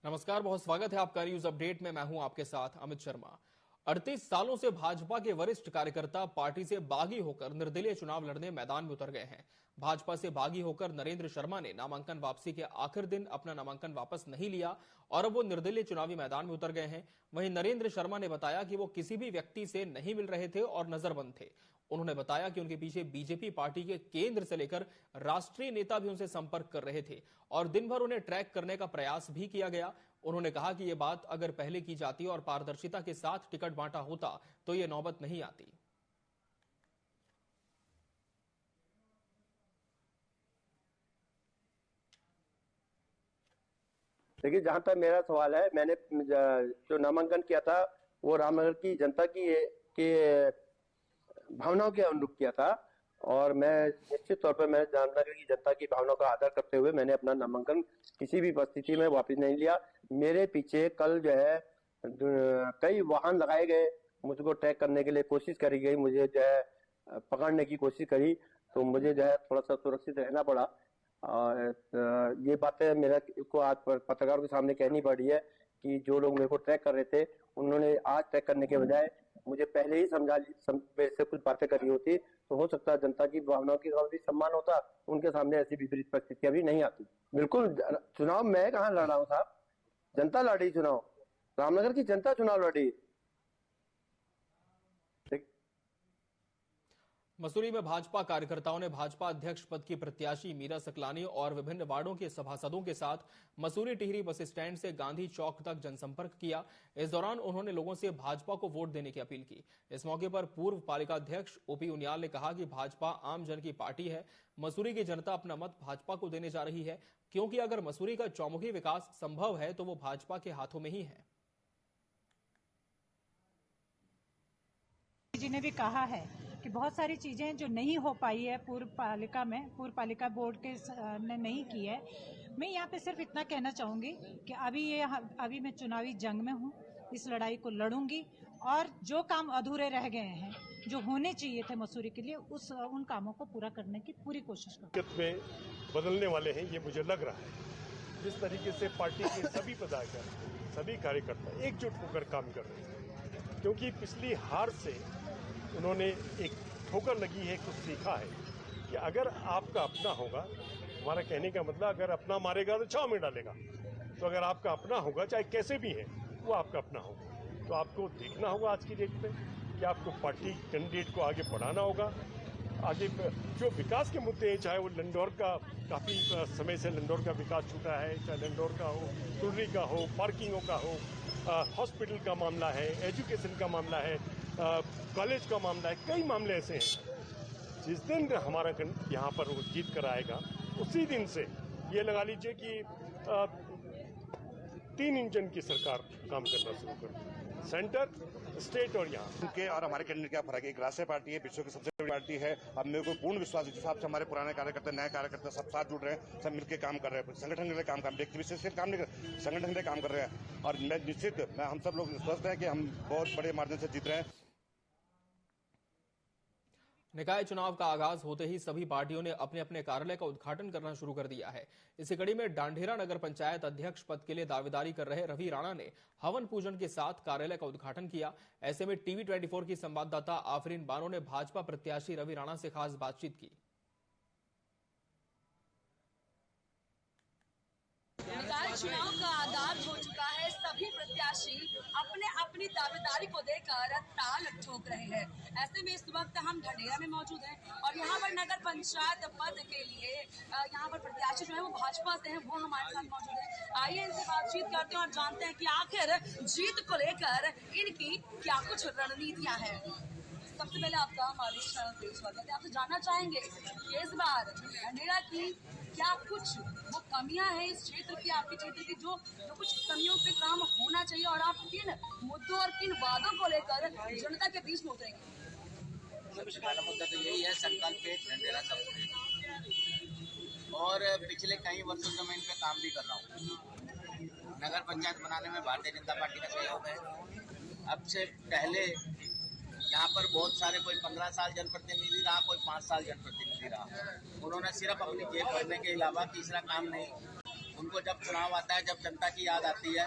नमस्कार, बहुत स्वागत है आपका न्यूज अपडेट में। मैं हूं आपके साथ अमित शर्मा। 38 सालों से भाजपा के वरिष्ठ कार्यकर्ता पार्टी से बागी होकर निर्दलीय चुनाव लड़ने मैदान में उतर गए हैं। भाजपा से बागी होकर नरेंद्र शर्मा ने नामांकन वापसी के आखिर दिन अपना नामांकन वापस नहीं लिया और अब वो निर्दलीय चुनावी मैदान में उतर गए हैं। वहीं नरेंद्र शर्मा ने बताया कि वो किसी भी व्यक्ति से नहीं मिल रहे थे और नजरबंद थे। उन्होंने बताया कि उनके पीछे बीजेपी पार्टी के केंद्र से लेकर राष्ट्रीय नेता भी उनसे संपर्क कर रहे थे और दिन भर उन्हें ट्रैक करने का प्रयास भी किया गया। उन्होंने कहा कि यह बात अगर पहले की जाती और पारदर्शिता के साथ टिकट बांटा होता तो यह नौबत नहीं आती। देखिए, जहां तक मेरा सवाल है, मैंने जो नामांकन किया था वो रामनगर की जनता की भावनाओं के अनुरूप किया था और मैं निश्चित तौर पर मैं रामनगर की जनता की भावनाओं का आदर करते हुए मैंने अपना नामांकन किसी भी परिस्थिति में वापस नहीं लिया। मेरे पीछे कल जो है कई वाहन लगाए गए, मुझको ट्रैक करने के लिए कोशिश करी गई, मुझे जो है पकड़ने की कोशिश करी, तो मुझे जो है थोड़ा सा सुरक्षित रहना पड़ा। और ये बातें मेरा को आज पत्रकारों के सामने कहनी पड़ी है कि जो लोग मेरे को ट्रैक कर रहे थे उन्होंने आज ट्रैक करने के बजाय मुझे पहले ही मेरे से कुछ बातें करनी होती तो हो सकता है जनता की भावनाओं की भी सम्मान होता, उनके सामने ऐसी विपरीत परिस्थितियां भी नहीं आती। बिल्कुल, चुनाव मैं कहाँ लड़ रहा हूँ साहब, जनता लड़ी चुनाव, रामनगर की जनता चुनाव लड़ी। मसूरी में भाजपा कार्यकर्ताओं ने भाजपा अध्यक्ष पद की प्रत्याशी मीरा सकलानी और विभिन्न वार्डों के सभासदों के साथ मसूरी टिहरी बस स्टैंड से गांधी चौक तक जनसंपर्क किया। इस दौरान उन्होंने लोगों से भाजपा को वोट देने की अपील की। इस मौके पर पूर्व पालिका अध्यक्ष ओपी उनियाल ने कहा कि भाजपा आम जन की पार्टी है। मसूरी की जनता अपना मत भाजपा को देने जा रही है क्योंकि अगर मसूरी का चौमुखी विकास संभव है तो वो भाजपा के हाथों में ही है। जी ने भी कहा है कि बहुत सारी चीजें जो नहीं हो पाई है पूर्व पालिका बोर्ड के ने नहीं की है। मैं यहाँ पे सिर्फ इतना कहना चाहूंगी कि अभी मैं चुनावी जंग में हूँ, इस लड़ाई को लड़ूंगी और जो काम अधूरे रह गए हैं, जो होने चाहिए थे मसूरी के लिए, उन कामों को पूरा करने की पूरी कोशिश करूंगी। में बदलने वाले हैं ये मुझे लग रहा है। जिस तरीके से पार्टी के सभी पदाधिकारी, सभी कार्यकर्ता एकजुट होकर काम कर रहे हैं, क्योंकि पिछली हार से उन्होंने एक ठोकर लगी है, कुछ सीखा है कि अगर आपका अपना होगा, हमारा कहने का मतलब अगर अपना मारेगा तो छांव में डालेगा, तो अगर आपका अपना होगा चाहे कैसे भी है वो आपका अपना होगा। तो आपको देखना होगा आज की डेट में कि आपको पार्टी कैंडिडेट को आगे बढ़ाना होगा। आगे जो विकास के मुद्दे हैं, चाहे वो लंडौर का काफी समय से लंडौर का विकास छूटा है, चाहे लंडौर का हो, टुर्री का हो, पार्किंगों का हो, हॉस्पिटल का मामला है, एजुकेशन का मामला है, कॉलेज का मामला है, कई मामले ऐसे हैं। जिस दिन हमारा यहाँ पर वो जीत कर आएगा उसी दिन से ये लगा लीजिए कि 3 इंजन की सरकार काम करना शुरू कर दी, सेंटर, स्टेट और यहाँ। उनके और हमारे कैंडिडेट क्या फर्क है? एक राष्ट्रीय पार्टी है, विश्व की सबसे बड़ी पार्टी है। अब मेरे को पूर्ण विश्वास है जिस हिसाब से हमारे पुराने कार्यकर्ता, नए कार्यकर्ता सब साथ जुड़ रहे हैं, सब मिलकर काम कर रहे हैं, संगठन के लिए काम कर रहे हैं, व्यक्ति विशेष से काम नहीं कर, संगठन के लिए काम कर रहे हैं। और मैं निश्चित हम सब लोग स्वस्थ हैं कि हम बहुत बड़े मार्जिन से जीत रहे हैं। निकाय चुनाव का आगाज होते ही सभी पार्टियों ने अपने अपने कार्यालय का उद्घाटन करना शुरू कर दिया है। इसी कड़ी में डांढेरा नगर पंचायत अध्यक्ष पद के लिए दावेदारी कर रहे रवि राणा ने हवन पूजन के साथ कार्यालय का उद्घाटन किया। ऐसे में टीवी 24 की संवाददाता आफरीन बानो ने भाजपा प्रत्याशी रवि राणा से खास बातचीत की। निकाय चुनाव का आगाज हो चुका है। सभी प्रत्याशी अपने अपनी दावेदारी को देकर ताल ठोक रहे हैं। ऐसे में इस वक्त हम ढंढेरा में मौजूद हैं और यहाँ पर नगर पंचायत पद के लिए यहाँ पर प्रत्याशी जो है वो भाजपा से हैं, वो हमारे साथ मौजूद है। आइए इनसे बातचीत करते हैं और जानते हैं कि आखिर जीत को लेकर इनकी क्या कुछ रणनीतियां हैं। सबसे पहले आपका हमारे चैनल पे स्वागत है। आपसे जानना चाहेंगे कि इस बार ढंढेरा की क्या कुछ वो कमियां हैं इस क्षेत्र की, आपके क्षेत्र की, जो कुछ कमियों पे काम होना चाहिए और आप किन मुद्दों और किन वादों को लेकर जनता के बीच में उतरेंगे? सबसे पहला मुद्दा तो यही है, संकल्प एक ढंढेरा सब और पिछले कई वर्षों से मैं इन पे काम भी कर रहा हूँ। नगर पंचायत बनाने में भारतीय जनता पार्टी का सहयोग है। अब से पहले यहाँ पर बहुत सारे, कोई 15 साल जनप्रतिनिधि रहा, कोई 5 साल जनप्रतिनिधि रहा। उन्होंने सिर्फ अपनी जेब भरने के अलावा तीसरा काम नहीं, उनका उनको जब चुनाव आता है, जब जनता की याद आती है,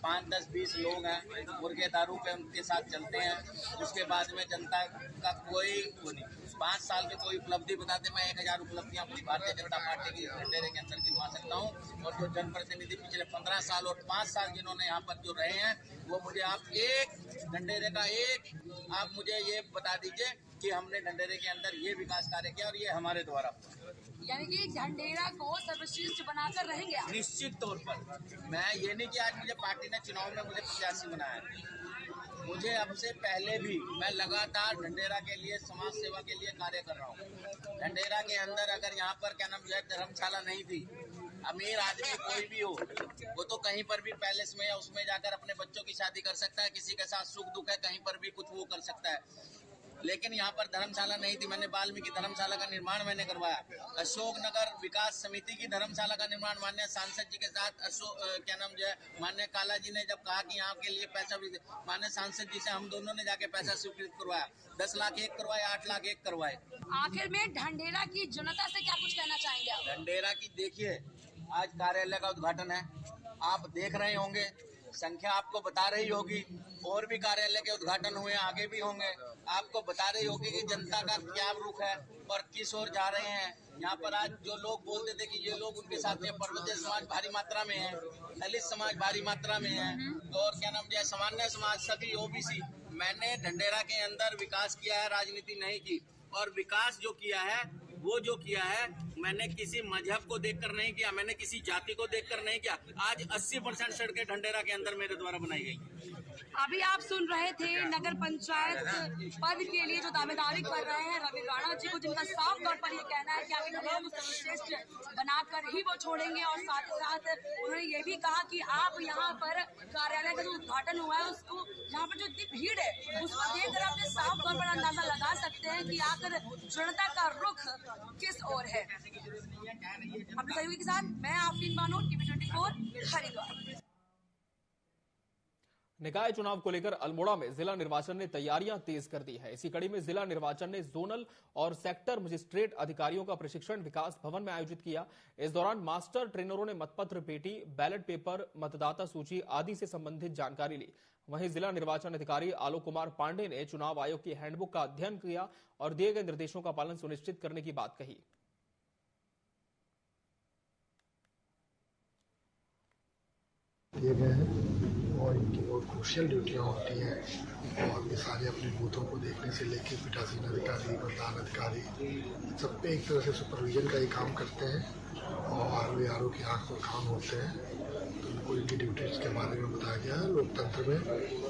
5, 10, 20 लोग हैं, मुर्गे दारू पे उनके साथ चलते हैं, उसके बाद में जनता का कोई वो नहीं। 5 साल में कोई उपलब्धि बताते, मैं 1000 उपलब्धियां अपनी भारतीय जनता पार्टी की ढंढेरे के अंदर गिनवा सकता हूँ। और जो जनप्रतिनिधि पिछले 15 साल और 5 साल जिन्होंने यहाँ पर जो रहे हैं, वो मुझे आप एक ढंढेरे का आप मुझे ये बता दीजिए कि हमने ढंढेरे के अंदर ये विकास कार्य किया और ये हमारे द्वारा। यानी कि ढंढेरा को सर्वश्रेष्ठ बनाकर रहेंगे आप? निश्चित तौर पर। मैं ये नहीं कि आज मुझे पार्टी ने चुनाव में मुझे प्रत्याशी बनाया, मुझे अब से पहले भी मैं लगातार ढंढेरा के लिए, समाज सेवा के लिए कार्य कर रहा हूँ। ढंढेरा के अंदर अगर यहाँ पर क्या नाम है, धर्मशाला नहीं थी, अमीर आदमी कोई भी हो, वो तो कहीं पर भी पैलेस में या उसमें जाकर अपने बच्चों की शादी कर सकता है, किसी के साथ सुख दुख है कहीं पर भी कुछ वो कर सकता है। लेकिन यहाँ पर धर्मशाला नहीं थी, मैंने वाल्मीकि धर्मशाला का निर्माण मैंने करवाया। अशोकनगर विकास समिति की धर्मशाला का निर्माण माननीय सांसद जी के साथ माननीय काला जी ने जब कहा कि यहाँ के लिए पैसा भी, माननीय सांसद जी से हम दोनों ने जाके पैसा स्वीकृत करवाया। 10 लाख एक करवाए, 8 लाख एक करवाए। आखिर में ढंढेरा की जनता से क्या कुछ कहना चाहेंगे आप? ढंढेरा की देखिए, आज कार्यालय का उद्घाटन है, आप देख रहे होंगे, संख्या आपको बता रही होगी, और भी कार्यालय के उद्घाटन हुए, आगे भी होंगे, आपको बता रही होगी कि जनता का क्या रुख है और किस ओर जा रहे हैं। यहाँ पर आज जो लोग बोलते थे कि ये लोग उनके साथ में पर्वतीय समाज भारी मात्रा में है, दलित समाज भारी मात्रा में है, और क्या नाम है सामान्य समाज, सभी ओबीसी। मैंने ढंढेरा के अंदर विकास किया है, राजनीति नहीं की। और विकास जो किया है, वो जो किया है, मैंने किसी मजहब को देखकर नहीं किया, मैंने किसी जाति को देखकर नहीं किया। आज 80% सड़कें ढंढेरा के अंदर मेरे द्वारा बनाई गई। अभी आप सुन रहे थे नगर पंचायत पद के लिए जो दावेदारी कर रहे हैं रवि राणा जी को, जिनका साफ तौर पर ये कहना है कि आगे ढंढेरा को सर्वश्रेष्ठ बनाकर ही वो छोड़ेंगे। और साथ ही साथ उन्होंने ये भी कहा कि आप यहाँ पर कार्यालय का जो उद्घाटन हुआ है, उसको यहाँ पर जो इतनी भीड़ है उसको देखकर आप साफ तौर पर अंदाजा लगा सकते हैं कि आखिर जनता का रुख किस ओर है। अपने सहयोगी के साथ मैं आफरीन बानो, टीवी 24 हरिद्वार। निकाय चुनाव को लेकर अल्मोड़ा में जिला निर्वाचन ने तैयारियां तेज कर दी है। इसी कड़ी में जिला निर्वाचन ने जोनल और सेक्टर मजिस्ट्रेट अधिकारियों का प्रशिक्षण विकास भवन में आयोजित किया। इस दौरान मास्टर ट्रेनरों ने मतपत्र पेटी, बैलेट पेपर, मतदाता सूची आदि से संबंधित जानकारी ली। वहीं जिला निर्वाचन अधिकारी आलोक कुमार पांडे ने चुनाव आयोग की हैंडबुक का अध्ययन किया और दिए गए निर्देशों का पालन सुनिश्चित करने की बात कही। और इनकी बहुत क्रूशियल ड्यूटियाँ होती हैं, और ये सारे अपने बूथों को देखने से लेके पीठासीन अधिकारी, मतदान अधिकारी, सब पे एक तरह से सुपरविजन का ही काम करते हैं और वे आरोप की आँख पर काम होते हैं। तो उनको इनकी ड्यूटीज़ के बारे में बताया गया है। लोकतंत्र में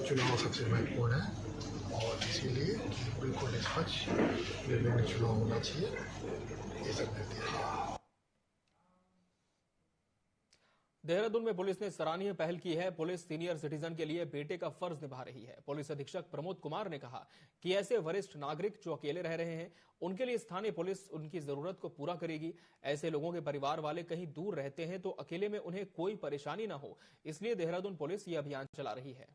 चुनाव सबसे महत्वपूर्ण है और इसीलिए बिल्कुल निष्पक्ष निर्विघ्न चुनाव होना चाहिए, ये सब निर्देश दिया गया। देहरादून में पुलिस ने सराहनीय पहल की है। पुलिस सीनियर सिटीजन के लिए बेटे का फर्ज निभा रही है। पुलिस अधीक्षक प्रमोद कुमार ने कहा कि ऐसे वरिष्ठ नागरिक जो अकेले रह रहे हैं, उनके लिए स्थानीय पुलिस उनकी जरूरत को पूरा करेगी। ऐसे लोगों के परिवार वाले कहीं दूर रहते हैं तो अकेले में उन्हें कोई परेशानी न हो, इसलिए देहरादून पुलिस ये अभियान चला रही है।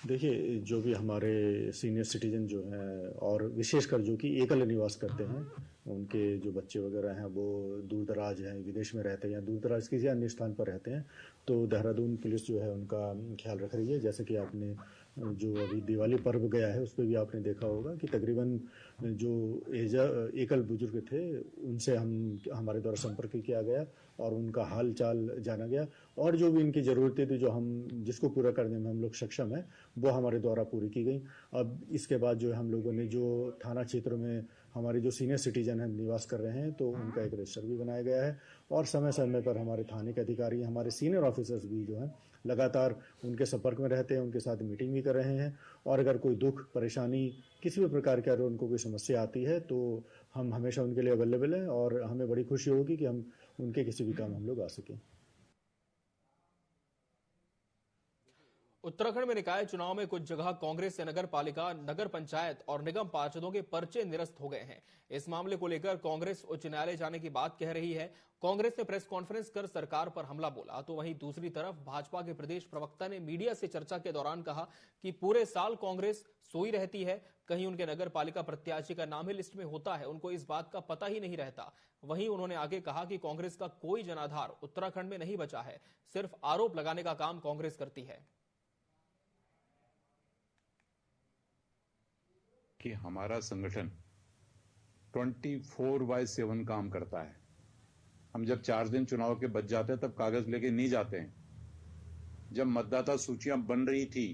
देखिए, जो भी हमारे सीनियर सिटीजन जो हैं और विशेषकर जो कि एकल निवास करते हैं, उनके जो बच्चे वगैरह हैं वो दूर दराज हैं, विदेश में रहते हैं या दूर दराज किसी अन्य स्थान पर रहते हैं, तो देहरादून पुलिस जो है उनका ख्याल रख रही है। जैसे कि आपने जो अभी दिवाली पर्व गया है उस पर भी आपने देखा होगा कि तकरीबन जो एकल बुजुर्ग थे उनसे हमारे द्वारा संपर्क किया गया और उनका हाल चाल जाना गया, और जो भी इनकी ज़रूरतें थी जिसको पूरा करने में हम लोग सक्षम हैं वो हमारे द्वारा पूरी की गई। अब इसके बाद जो हम लोगों ने जो थाना क्षेत्र में हमारे जो सीनियर सिटीजन हैं निवास कर रहे हैं तो उनका एक रजिस्टर भी बनाया गया है, और समय समय पर हमारे थाने के अधिकारी, हमारे सीनियर ऑफिसर्स भी जो हैं लगातार उनके संपर्क में रहते हैं, उनके साथ मीटिंग भी कर रहे हैं। और अगर कोई दुख परेशानी किसी भी प्रकार की अगर उनको कोई समस्या आती है तो हम हमेशा उनके लिए अवेलेबल हैं, और हमें बड़ी खुशी होगी कि हम उनके किसी भी काम हम लोग आ सकें। उत्तराखंड में निकाय चुनाव में कुछ जगह कांग्रेस से नगर पालिका, नगर पंचायत और निगम पार्षदों के पर्चे निरस्त हो गए हैं। इस मामले को लेकर कांग्रेस उच्च न्यायालय जाने की बात कह रही है। कांग्रेस ने प्रेस कॉन्फ्रेंस कर सरकार पर हमला बोला, तो वहीं दूसरी तरफ भाजपा के प्रदेश प्रवक्ता ने मीडिया से चर्चा के दौरान कहा कि पूरे साल कांग्रेस सोई रहती है, कहीं उनके नगर पालिका प्रत्याशी का नाम ही लिस्ट में होता है, उनको इस बात का पता ही नहीं रहता। वहीं उन्होंने आगे कहा कि कांग्रेस का कोई जनाधार उत्तराखंड में नहीं बचा है, सिर्फ आरोप लगाने का काम कांग्रेस करती है। कि हमारा संगठन 24/7 काम करता है। हम जब 4 दिन चुनाव के बच जाते हैं तब कागज लेके नहीं जाते हैं। जब मतदाता सूचियां बन रही थी,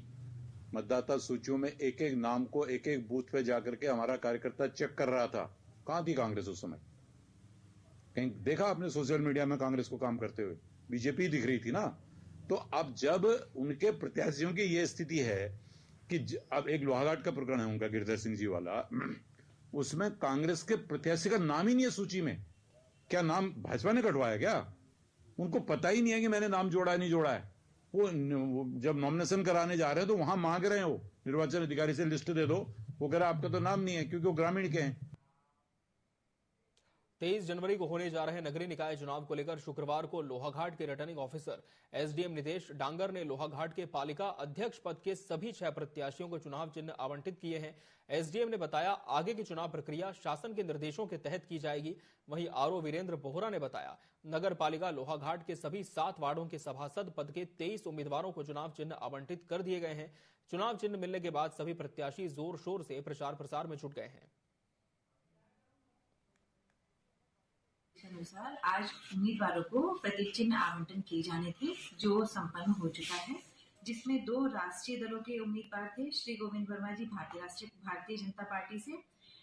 मतदाता सूचियों में एक एक नाम को एक एक बूथ पे जाकर के हमारा कार्यकर्ता चेक कर रहा था। कहां थी कांग्रेस उस समय? कहीं देखा आपने सोशल मीडिया में कांग्रेस को काम करते हुए? बीजेपी दिख रही थी ना। तो अब जब उनके प्रत्याशियों की यह स्थिति है कि अब एक लोहाघाट का प्रकरण है उनका, गिरधर सिंह जी वाला, उसमें कांग्रेस के प्रत्याशी का नाम ही नहीं है सूची में। क्या नाम भाजपा ने कटवाया क्या? उनको पता ही नहीं है कि मैंने नाम जोड़ा है नहीं जोड़ा है। वो जब नॉमिनेशन कराने जा रहे हैं तो वहां मांग रहे हैं, वो निर्वाचन अधिकारी से लिस्ट दे दो, वो कह रहा आपका तो नाम नहीं है क्योंकि वो ग्रामीण के हैं। 23 जनवरी को होने जा रहे नगरीय निकाय चुनाव को लेकर शुक्रवार को लोहाघाट के रिटर्निंग ऑफिसर एसडीएम नितेश डांगर ने लोहाघाट के पालिका अध्यक्ष पद के सभी 6 प्रत्याशियों को चुनाव चिन्ह आवंटित किए हैं। एसडीएम ने बताया आगे की चुनाव प्रक्रिया शासन के निर्देशों के तहत की जाएगी। वहीं आरओ वीरेंद्र बोहरा ने बताया नगर पालिका लोहाघाट के सभी 7 वार्डों के सभासद पद के 23 उम्मीदवारों को चुनाव चिन्ह आवंटित कर दिए गए हैं। चुनाव चिन्ह मिलने के बाद सभी प्रत्याशी जोर शोर से प्रचार प्रसार में जुट गए हैं। अनुसार आज उम्मीदवारों को प्रतीक चिन्ह आवंटन किए जाने थे, जो संपन्न हो चुका है, जिसमें 2 राष्ट्रीय दलों के उम्मीदवार थे। श्री गोविंद वर्मा जी भारतीय जनता पार्टी से,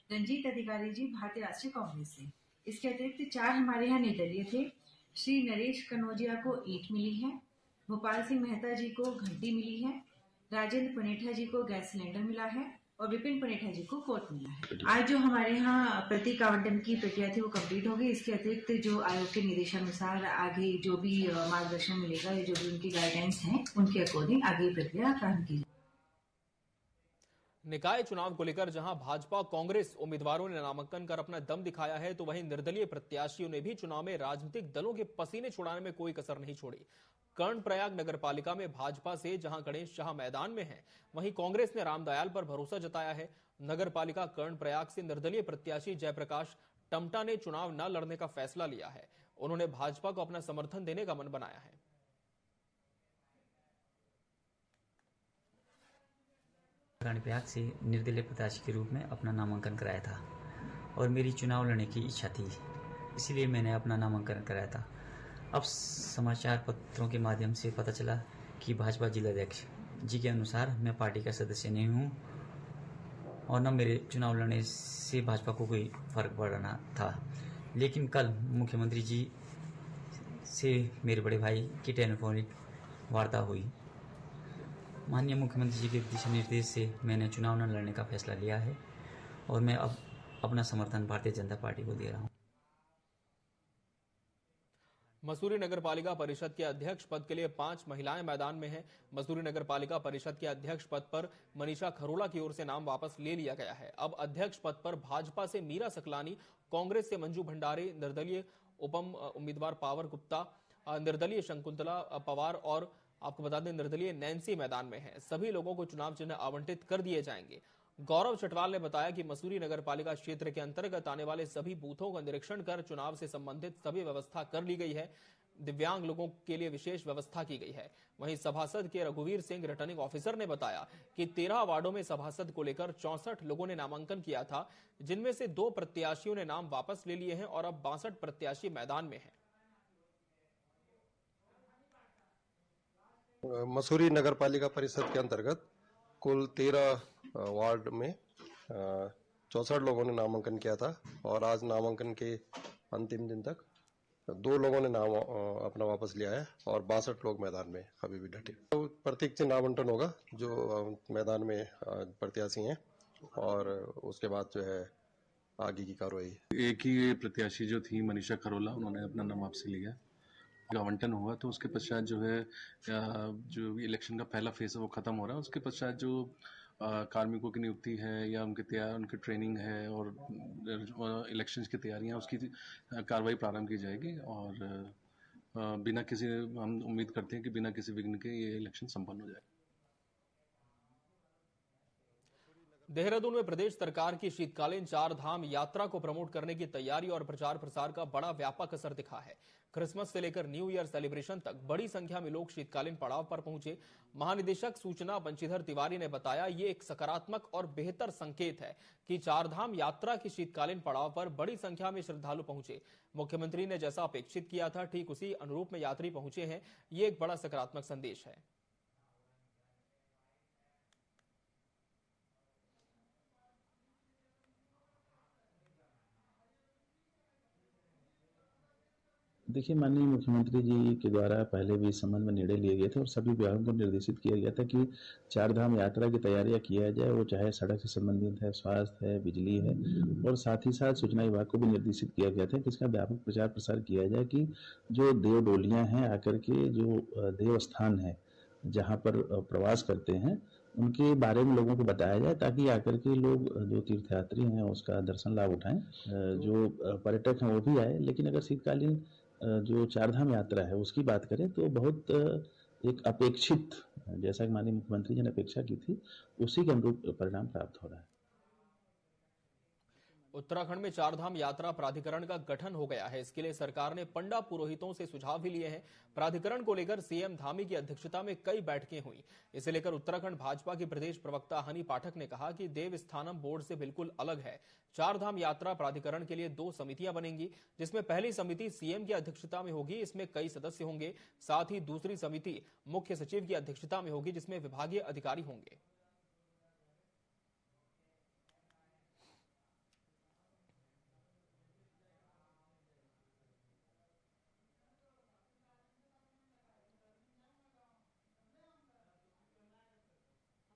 रंजीत अधिकारी जी भारतीय राष्ट्रीय कांग्रेस से। इसके अतिरिक्त 4 हमारे यहाँ निर्दलीय थे। श्री नरेश कनौजिया को ईंट मिली है, भोपाल सिंह मेहता जी को घंटी मिली है, राजेंद्र पनेठा जी को गैस सिलेंडर मिला है और विपिन पनेठा जी को कोट मिला है। आज जो हमारे यहाँ प्रतीक आवंटन की प्रक्रिया थी वो कंप्लीट हो गई। इसके अतिरिक्त जो आयोग के निर्देशानुसार आगे जो भी मार्गदर्शन मिलेगा या जो भी उनकी गाइडलाइंस हैं उनके अकॉर्डिंग आगे प्रक्रिया प्रारंभ की। निकाय चुनाव को लेकर जहां भाजपा कांग्रेस उम्मीदवारों ने नामांकन कर अपना दम दिखाया है, तो वहीं निर्दलीय प्रत्याशियों ने भी चुनाव में राजनीतिक दलों के पसीने छुड़ाने में कोई कसर नहीं छोड़ी। कर्णप्रयाग नगर पालिका में भाजपा से जहां गणेश शाह मैदान में हैं, वहीं कांग्रेस ने रामदयाल पर भरोसा जताया है। नगर पालिका कर्णप्रयाग से निर्दलीय प्रत्याशी जयप्रकाश टमटा ने चुनाव न लड़ने का फैसला लिया है। उन्होंने भाजपा को अपना समर्थन देने का मन बनाया है। कर्णप्रयाग से निर्दलीय प्रत्याशी के रूप में अपना नामांकन कराया था और मेरी चुनाव लड़ने की इच्छा थी, इसीलिए मैंने अपना नामांकन कराया था। अब समाचार पत्रों के माध्यम से पता चला कि भाजपा जिलाध्यक्ष जी के अनुसार मैं पार्टी का सदस्य नहीं हूं और न मेरे चुनाव लड़ने से भाजपा को कोई फर्क पड़ना था। लेकिन कल मुख्यमंत्री जी से मेरे बड़े भाई की टेलीफोनिक वार्ता हुई। माननीय मुख्यमंत्री जी के दिशा निर्देश से मैंने चुनाव न लड़ने का फैसला लिया है और मैं अब अपना समर्थन भारतीय जनता पार्टी को दे रहा हूं। मसूरी नगर पालिका परिषद के अध्यक्ष पद के लिए 5 महिलाएं मैदान में हैं। मसूरी नगर पालिका परिषद के अध्यक्ष पद पर मनीषा खरोला की ओर से नाम वापस ले लिया गया है। अब अध्यक्ष पद पर भाजपा से मीरा सकलानी, कांग्रेस से मंजू भंडारी, निर्दलीय उपम उम्मीदवार पावर गुप्ता, निर्दलीय शंकुंतला पवार और आपको बता दें निर्दलीय नैन्सी मैदान में है। सभी लोगों को चुनाव चिन्ह आवंटित कर दिए जाएंगे। गौरव चटवाल ने बताया कि मसूरी नगर पालिका क्षेत्र के अंतर्गत आने वाले सभी बूथों का निरीक्षण कर चुनाव से संबंधित सभी व्यवस्था कर ली गई है। दिव्यांग लोगों के लिए विशेष व्यवस्था की गई है। वहीं सभासद के रघुवीर सिंह रिटर्निंग ऑफिसर ने बताया कि 13 वार्डों में सभासद को लेकर 64 लोगों ने नामांकन किया था, जिनमें से 2 प्रत्याशियों ने नाम वापस ले लिए हैं और अब 62 प्रत्याशी मैदान में हैं। मसूरी नगर पालिका परिषद के अंतर्गत कुल 13 वार्ड में 64 लोगों ने नामांकन किया था और आज नामांकन के अंतिम दिन तक 2 लोगों ने नाम अपना वापस लिया है और 62 लोग मैदान में अभी भी डटे। तो प्रतीक चिन्ह आवंटन होगा जो मैदान में प्रत्याशी हैं और उसके बाद जो है आगे की कार्रवाई। एक ही प्रत्याशी जो थी मनीषा खरोला, उन्होंने अपना नाम वापस लिया आवंटन हुआ, तो उसके पश्चात जो है जो इलेक्शन का पहला फेज है वो खत्म हो रहा है। उसके पश्चात जो कार्मिकों की नियुक्ति है या उनकी ट्रेनिंग है और इलेक्शंस की तैयारियां, उसकी कार्रवाई प्रारंभ की जाएगी और बिना किसी, हम उम्मीद करते हैं कि बिना किसी विघ्न के ये इलेक्शन संपन्न हो जाए। देहरादून में प्रदेश सरकार की शीतकालीन 4 धाम यात्रा को प्रमोट करने की तैयारी और प्रचार प्रसार का बड़ा व्यापक असर दिखा है। क्रिसमस से लेकर न्यू ईयर सेलिब्रेशन तक बड़ी संख्या में लोग शीतकालीन पड़ाव पर पहुंचे। महानिदेशक सूचना बंशीधर तिवारी ने बताया, ये एक सकारात्मक और बेहतर संकेत है कि 4 धाम यात्रा की शीतकालीन पड़ाव पर बड़ी संख्या में श्रद्धालु पहुंचे। मुख्यमंत्री ने जैसा अपेक्षित किया था, ठीक उसी अनुरूप में यात्री पहुंचे हैं। ये एक बड़ा सकारात्मक संदेश है। देखिए, माननीय मुख्यमंत्री जी के द्वारा पहले भी इस संबंध में निर्णय लिए गए थे और सभी विभागों को निर्देशित किया गया था कि 4 धाम यात्रा की तैयारियां किया जाए, वो चाहे सड़क से संबंधित है, स्वास्थ्य है, बिजली है, और साथ ही साथ सूचना विभाग को भी निर्देशित किया गया था कि इसका व्यापक प्रचार प्रसार किया जाए कि जो देव डोलियां हैं आकर के जो देव स्थान है जहाँ पर प्रवास करते हैं उनके बारे में लोगों को बताया जाए, ताकि आकर के लोग जो तीर्थयात्री हैं उसका दर्शन लाभ उठाएं। जो पर्यटक हैं वो भी आए, लेकिन अगर शीतकालीन जो 4 धाम यात्रा है उसकी बात करें तो बहुत एक अपेक्षित, जैसा कि माननीय मुख्यमंत्री जी ने अपेक्षा की थी, उसी के अनुरूप परिणाम प्राप्त हो रहा है। उत्तराखंड में 4 धाम यात्रा प्राधिकरण का गठन हो गया है। इसके लिए सरकार ने पंडा पुरोहितों से सुझाव भी लिए हैं। प्राधिकरण को लेकर सीएम धामी की अध्यक्षता में कई बैठकें हुई। इसे लेकर उत्तराखंड भाजपा की प्रदेश प्रवक्ता हनी पाठक ने कहा कि देव स्थानम बोर्ड से बिल्कुल अलग है। 4 धाम यात्रा प्राधिकरण के लिए 2 समितियां बनेंगी, जिसमें पहली समिति सीएम की अध्यक्षता में होगी, इसमें कई सदस्य होंगे। साथ ही दूसरी समिति मुख्य सचिव की अध्यक्षता में होगी, जिसमें विभागीय अधिकारी होंगे।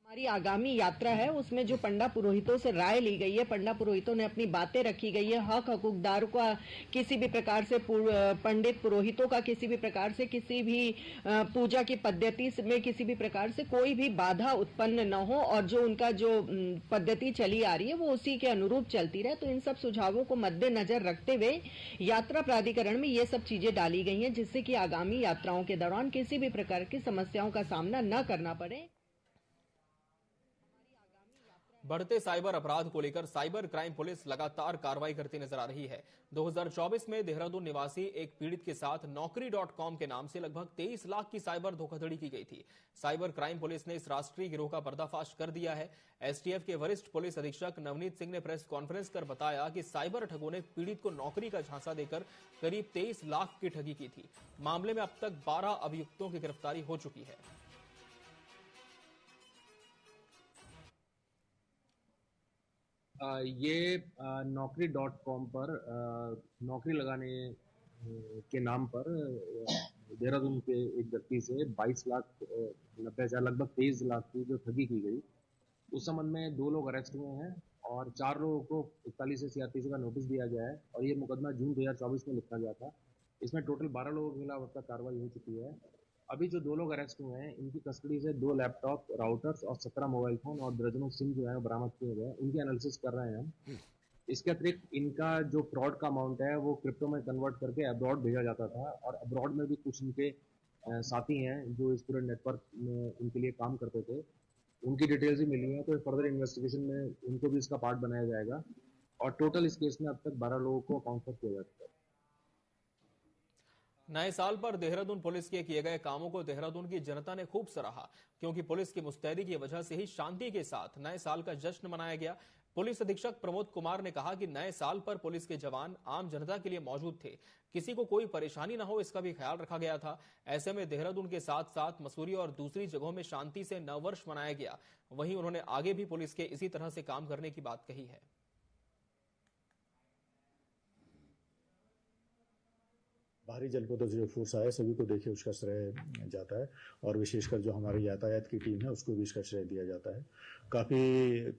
हमारी आगामी यात्रा है उसमें जो पंडा पुरोहितों से राय ली गई है, पंडा पुरोहितों ने अपनी बातें रखी गई है। हक हकूकदार का किसी भी प्रकार से, पंडित पुरोहितों का किसी भी प्रकार से, किसी भी पूजा की पद्धति में किसी भी प्रकार से कोई भी बाधा उत्पन्न न हो और जो उनका जो पद्धति चली आ रही है वो उसी के अनुरूप चलती रहे। तो इन सब सुझावों को मद्देनजर रखते हुए यात्रा प्राधिकरण में ये सब चीजें डाली गई हैं, जिससे कि आगामी यात्राओं के दौरान किसी भी प्रकार की समस्याओं का सामना न करना पड़े। बढ़ते साइबर अपराध को लेकर साइबर क्राइम पुलिस लगातार कार्रवाई करती नजर आ रही है। 2024 में देहरादून निवासी एक पीड़ित के साथ Naukri.com के नाम से लगभग 23 लाख की साइबर धोखाधड़ी की गई थी। साइबर क्राइम पुलिस ने इस राष्ट्रीय गिरोह का पर्दाफाश कर दिया है। एसटीएफ के वरिष्ठ पुलिस अधीक्षक नवनीत सिंह ने प्रेस कॉन्फ्रेंस कर बताया कि साइबर ठगों ने पीड़ित को नौकरी का झांसा देकर करीब 23 लाख की ठगी की थी। मामले में अब तक 12 अभियुक्तों की गिरफ्तारी हो चुकी है। ये Naukri.com पर नौकरी लगाने के नाम पर देहरादून के एक व्यक्ति से 22 लाख 90 हजार लगभग 23 लाख की जो ठगी की गई, उस संबंध में 2 लोग अरेस्ट हुए हैं और 4 लोगों को 41 से CRPC का नोटिस दिया गया है और ये मुकदमा जून 2024 में लिखा गया था। इसमें टोटल 12 लोगों के खिलाफ अब तक कार्रवाई हो चुकी है। अभी जो 2 लोग अरेस्ट हुए हैं इनकी कस्टडी से 2 लैपटॉप, राउटर्स और 17 मोबाइल फोन और दर्जनों सिम जो है बरामद किए गए। उनकी एनालिसिस कर रहे हैं हम। इसके अतिरिक्त इनका जो फ्रॉड का अमाउंट है वो क्रिप्टो में कन्वर्ट करके अब्रॉड भेजा जाता था और अब्रॉड में भी कुछ इनके साथी हैं जो इस पूरे नेटवर्क में इनके लिए काम करते थे, उनकी डिटेल्स भी मिली हैं। तो फर्दर इन्वेस्टिगेशन में उनको भी इसका पार्ट बनाया जाएगा और टोटल इस केस में अब तक 12 लोगों को काउंट किया जा चुका है। नए साल पर देहरादून पुलिस के किए गए कामों को देहरादून की जनता ने खूब सराहा, क्योंकि पुलिस की मुस्तैदी की वजह से ही शांति के साथ नए साल का जश्न मनाया गया। पुलिस अधीक्षक प्रमोद कुमार ने कहा कि नए साल पर पुलिस के जवान आम जनता के लिए मौजूद थे, किसी को कोई परेशानी न हो इसका भी ख्याल रखा गया था। ऐसे में देहरादून के साथ साथ मसूरी और दूसरी जगहों में शांति से नववर्ष मनाया गया। वहीं उन्होंने आगे भी पुलिस के इसी तरह से काम करने की बात कही है। बाहरी जनपदों से जो फोर्स आया सभी को देखिए उसका श्रेय जाता है और विशेषकर जो हमारी यातायात की टीम है उसको भी इसका श्रेय दिया जाता है। काफ़ी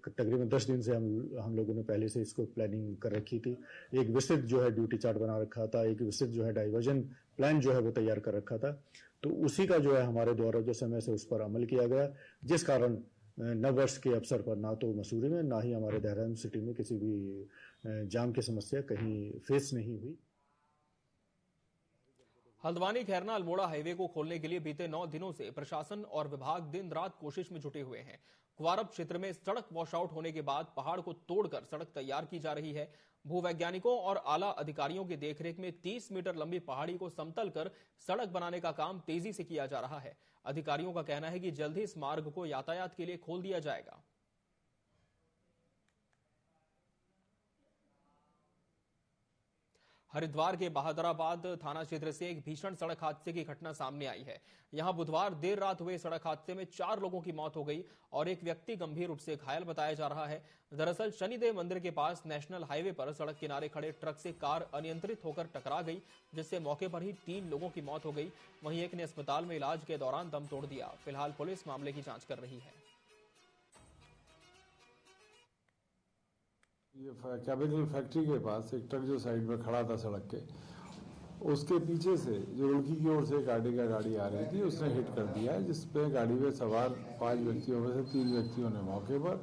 तकरीबन 10 दिन से हम लोगों ने पहले से इसको प्लानिंग कर रखी थी। एक विस्तृत जो है ड्यूटी चार्ट बना रखा था, एक विस्तृत जो है डाइवर्जन प्लान जो है वो तैयार कर रखा था। तो उसी का जो है हमारे द्वारा जो समय से उस पर अमल किया गया, जिस कारण नववर्ष के अवसर पर ना तो मसूरी में ना ही हमारे देहरादून सिटी में किसी भी जाम की समस्या कहीं फेस नहीं हुई। हल्द्वानी खैरना अल्मोड़ा हाईवे को खोलने के लिए बीते 9 दिनों से प्रशासन और विभाग दिन रात कोशिश में जुटे हुए हैं। कुवारब क्षेत्र में सड़क वॉशआउट होने के बाद पहाड़ को तोड़कर सड़क तैयार की जा रही है। भूवैज्ञानिकों और आला अधिकारियों की देखरेख में 30 मीटर लंबी पहाड़ी को समतल कर सड़क बनाने का काम तेजी से किया जा रहा है। अधिकारियों का कहना है कि जल्द ही इस मार्ग को यातायात के लिए खोल दिया जाएगा। हरिद्वार के बहादुराबाद थाना क्षेत्र से एक भीषण सड़क हादसे की घटना सामने आई है। यहां बुधवार देर रात हुए सड़क हादसे में 4 लोगों की मौत हो गई और एक व्यक्ति गंभीर रूप से घायल बताया जा रहा है। दरअसल शनिदेव मंदिर के पास नेशनल हाईवे पर सड़क किनारे खड़े ट्रक से कार अनियंत्रित होकर टकरा गई, जिससे मौके पर ही 3 लोगों की मौत हो गई। वहीं एक ने अस्पताल में इलाज के दौरान दम तोड़ दिया। फिलहाल पुलिस मामले की जांच कर रही है। ये केमिकल फैक्ट्री के पास एक ट्रक जो साइड में खड़ा था सड़क के, उसके पीछे से जो रुड़की की ओर से एक आर्टिगा गाड़ी आ रही थी उसने हिट कर दिया है, जिसपे गाड़ी में सवार 5 व्यक्तियों में से 3 व्यक्तियों ने मौके पर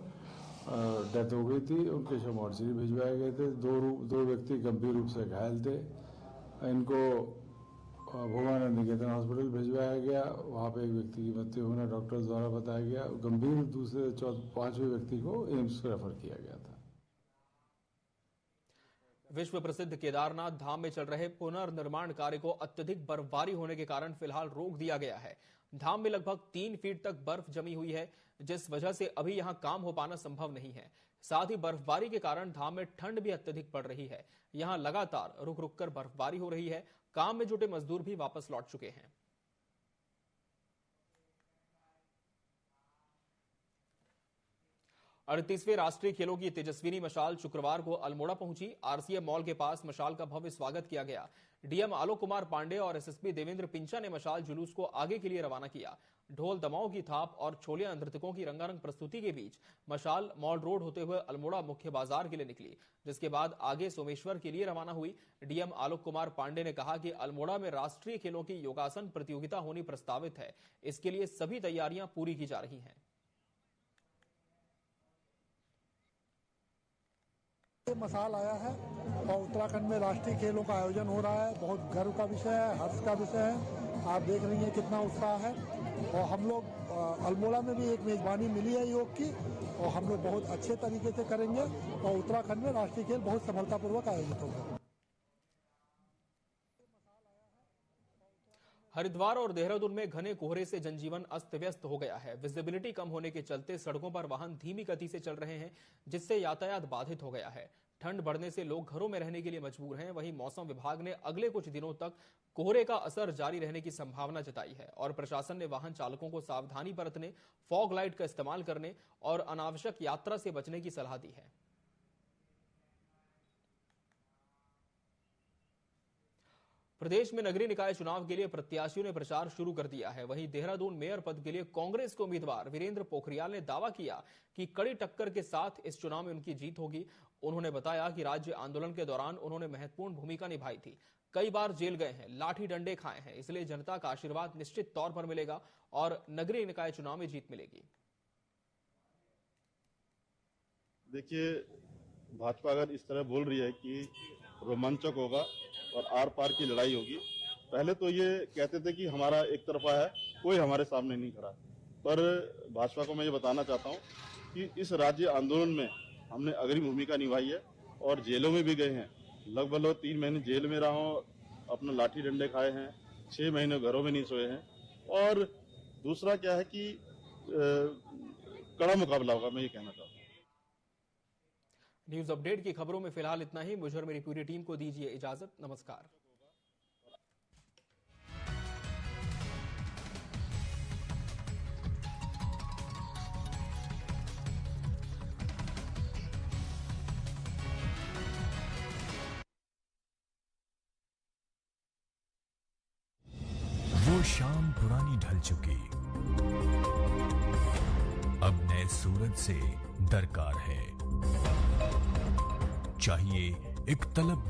डेथ हो गई थी। उनके शव मोर्चरी भिजवाए गए थे। दो व्यक्ति गंभीर रूप से घायल थे। इनको भूमानंद निकेतन हॉस्पिटल भिजवाया गया। वहाँ पे एक व्यक्ति की मृत्यु होना डॉक्टर्स द्वारा बताया गया। गंभीर दूसरे 5वें व्यक्ति को एम्स रेफर किया गया था। विश्व प्रसिद्ध केदारनाथ धाम में चल रहे पुनर्निर्माण कार्य को अत्यधिक बर्फबारी होने के कारण फिलहाल रोक दिया गया है। धाम में लगभग 3 फीट तक बर्फ जमी हुई है, जिस वजह से अभी यहां काम हो पाना संभव नहीं है। साथ ही बर्फबारी के कारण धाम में ठंड भी अत्यधिक पड़ रही है। यहां लगातार रुक रुक कर बर्फबारी हो रही है। काम में जुटे मजदूर भी वापस लौट चुके हैं। 38वें राष्ट्रीय खेलों की तेजस्विनी मशाल शुक्रवार को अल्मोड़ा पहुंची। आरसीएम मॉल के पास मशाल का भव्य स्वागत किया गया। डीएम आलोक कुमार पांडे और एसएसपी देवेंद्र पिंचा ने मशाल जुलूस को आगे के लिए रवाना किया। ढोल दमाओं की थाप और छोलिया नृतकों की रंगारंग प्रस्तुति के बीच मशाल मॉल रोड होते हुए अल्मोड़ा मुख्य बाजार के लिए निकली, जिसके बाद आगे सोमेश्वर के लिए रवाना हुई। डीएम आलोक कुमार पांडे ने कहा कि अल्मोड़ा में राष्ट्रीय खेलों की योगासन प्रतियोगिता होनी प्रस्तावित है। इसके लिए सभी तैयारियां पूरी की जा रही हैं। ये मसाल आया है और उत्तराखंड में राष्ट्रीय खेलों का आयोजन हो रहा है। बहुत गर्व का विषय है, हर्ष का विषय है। आप देख रही हैं कितना उत्साह है। और हम लोग अल्मोड़ा में भी एक मेजबानी मिली है योग की और हम लोग बहुत अच्छे तरीके से करेंगे और उत्तराखंड में राष्ट्रीय खेल बहुत सफलतापूर्वक आयोजित होगा। हरिद्वार और देहरादून में घने कोहरे से जनजीवन अस्त व्यस्त हो गया है। विजिबिलिटी कम होने के चलते सड़कों पर वाहन धीमी गति से चल रहे हैं, जिससे यातायात बाधित हो गया है। ठंड बढ़ने से लोग घरों में रहने के लिए मजबूर हैं। वहीं मौसम विभाग ने अगले कुछ दिनों तक कोहरे का असर जारी रहने की संभावना जताई है और प्रशासन ने वाहन चालकों को सावधानी बरतने, फॉग लाइट का इस्तेमाल करने और अनावश्यक यात्रा से बचने की सलाह दी है। प्रदेश में नगरीय निकाय चुनाव के लिए प्रत्याशियों ने प्रचार शुरू कर दिया है। वहीं देहरादून मेयर पद के लिए कांग्रेस के उम्मीदवार वीरेंद्र पोखरियाल ने दावा किया कि कड़ी टक्कर के साथ इस चुनाव में उनकी जीत होगी। उन्होंने बताया कि राज्य आंदोलन के दौरान उन्होंने महत्वपूर्ण भूमिका निभाई थी, कई बार जेल गए हैं, लाठी डंडे खाए हैं, इसलिए जनता का आशीर्वाद निश्चित तौर पर मिलेगा और नगरीय निकाय चुनाव में जीत मिलेगी। देखिए, भाजपा अगर इस तरह बोल रही है कि रोमांचक होगा और आर पार की लड़ाई होगी, पहले तो ये कहते थे कि हमारा एक तरफा है, कोई हमारे सामने नहीं खड़ा। पर भाजपा को मैं ये बताना चाहता हूँ कि इस राज्य आंदोलन में हमने अग्रणी भूमिका निभाई है और जेलों में भी गए हैं। लगभग 3 महीने जेल में रहा हूँ, अपना लाठी डंडे खाए हैं, 6 महीने घरों में नहीं सोए हैं। और दूसरा क्या है कि कड़ा मुकाबला होगा, मैं ये कहना चाहता हूँ। न्यूज अपडेट की खबरों में फिलहाल इतना ही। मुझे और मेरी पूरी टीम को दीजिए इजाजत। नमस्कार। वो शाम पुरानी ढल चुकी, अब नए सूरज से दरकार है। चाहिए एक तलब